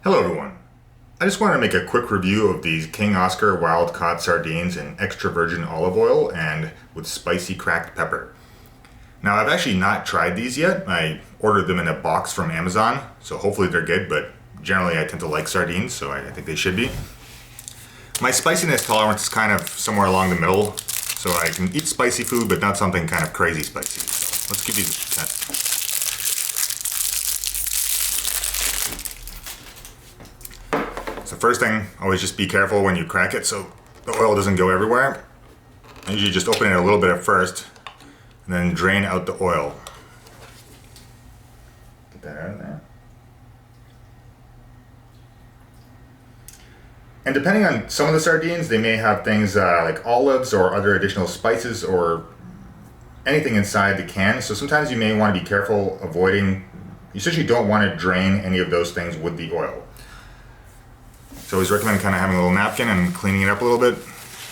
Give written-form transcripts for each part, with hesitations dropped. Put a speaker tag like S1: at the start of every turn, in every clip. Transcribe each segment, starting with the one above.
S1: Hello everyone. I just wanted to make a quick review of these King Oscar wild caught sardines in extra virgin olive oil and with spicy cracked pepper. Now I've actually not tried these yet. I ordered them in a box from Amazon, so hopefully they're good, but generally I tend to like sardines, so I think they should be. My spiciness tolerance is kind of somewhere along the middle, so I can eat spicy food but not something kind of crazy spicy. So let's give these a test. So first thing, always just be careful when you crack it so the oil doesn't go everywhere. I usually just open it a little bit at first and then drain out the oil. Get that out of there. And depending on some of the sardines, they may have things like olives or other additional spices or anything inside the can. So sometimes you may want to be careful avoiding, you essentially don't want to drain any of those things with the oil. So I always recommend kind of having a little napkin and cleaning it up a little bit.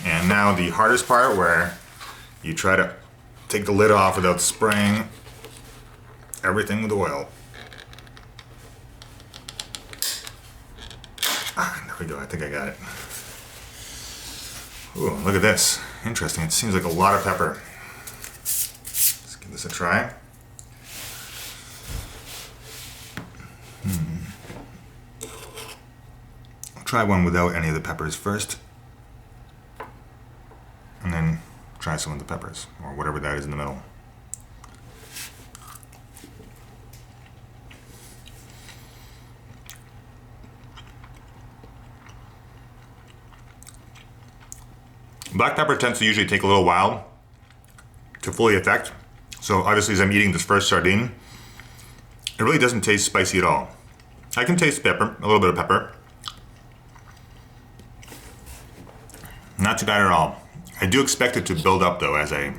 S1: And now the hardest part, where you try to take the lid off without spraying everything with oil. There we go, I think I got it. Ooh, look at this. Interesting, it seems like a lot of pepper. Let's give this a try. Try one without any of the peppers first, and then try some of the peppers, or whatever that is in the middle. Black pepper tends to usually take a little while to fully affect, so obviously as I'm eating this first sardine, it really doesn't taste spicy at all. I can taste pepper, a little bit of pepper. Not too bad at all. I do expect it to build up though as I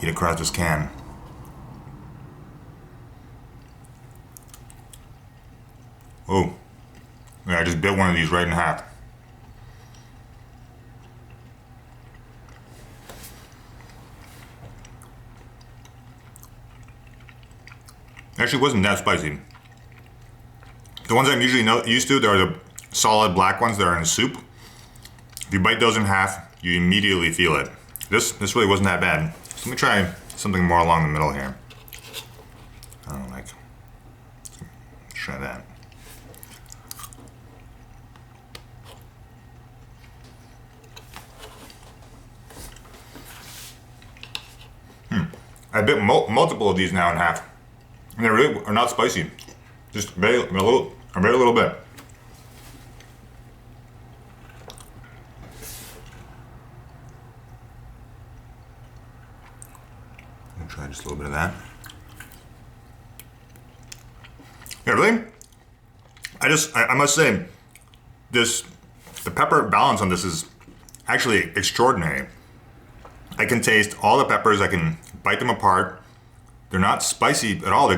S1: eat across this can. Oh, yeah, I just bit one of these right in half. Actually wasn't that spicy. The ones I'm usually used to, they're the solid black ones that are in soup. If you bite those in half, you immediately feel it. This really wasn't that bad. So let me try something more along the middle here. I don't know, like, let's try that. I bit multiple of these now in half, and they really are not spicy. Just a very little bit. Try just a little bit of that. Yeah, really? I must say, the pepper balance on this is actually extraordinary. I can taste all the peppers, I can bite them apart. They're not spicy at all, I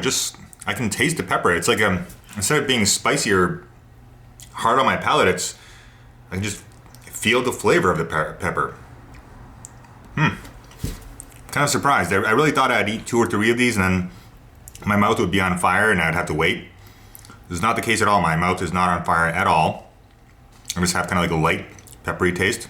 S1: can taste the pepper. It's like, instead of being spicy or hard on my palate, I can just feel the flavor of the pepper. Kind of surprised. I really thought I'd eat 2 or 3 of these and then my mouth would be on fire and I'd have to wait. This is not the case at all. My mouth is not on fire at all. I just have kind of like a light peppery taste.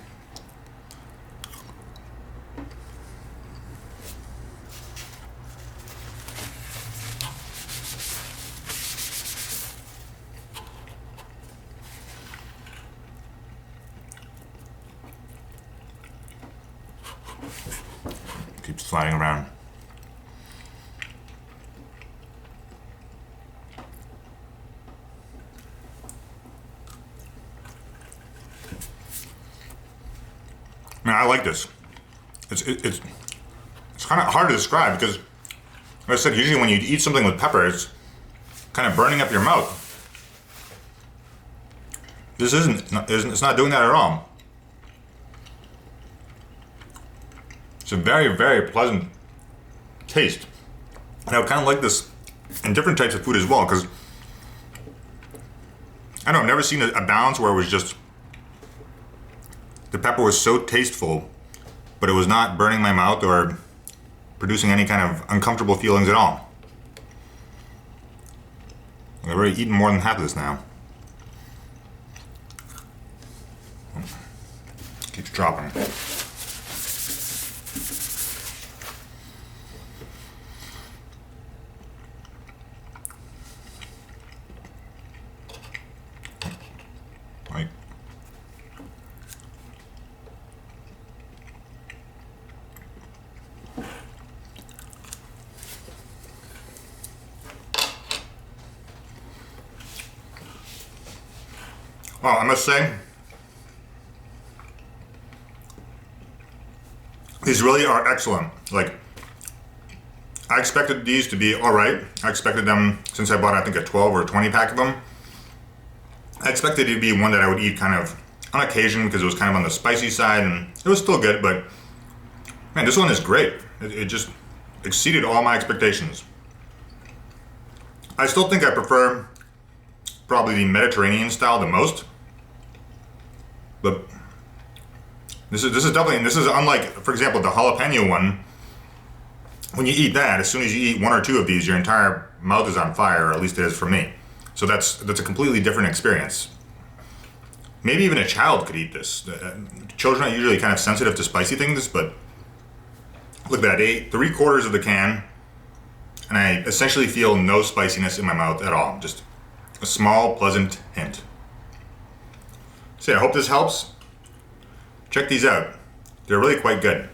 S1: Keeps sliding around. Man, I like this. It's kind of hard to describe because, like I said, usually when you eat something with pepper, it's kind of burning up your mouth. This it's not doing that at all. It's a very, very pleasant taste. And I would kind of like this in different types of food as well, because I don't know, I've never seen a balance where it was just, the pepper was so tasteful, but it was not burning my mouth or producing any kind of uncomfortable feelings at all. I've already eaten more than half of this now. Just dropping. Like. Well, I must say, these really are excellent. Like, I expected these to be alright. I expected them, since I bought I think a 12 or 20 pack of them, I expected it to be one that I would eat kind of on occasion because it was kind of on the spicy side and it was still good, but man, this one is great. It just exceeded all my expectations. I still think I prefer probably the Mediterranean style the most, but this is definitely, this is unlike, for example, the jalapeno one. When you eat that, as soon as you eat one or two of these, your entire mouth is on fire, or at least it is for me. So that's a completely different experience. Maybe even a child could eat this. Children are usually kind of sensitive to spicy things, but look at that, I ate 3/4 of the can, and I essentially feel no spiciness in my mouth at all. Just a small, pleasant hint. So yeah, I hope this helps. Check these out. They're really quite good.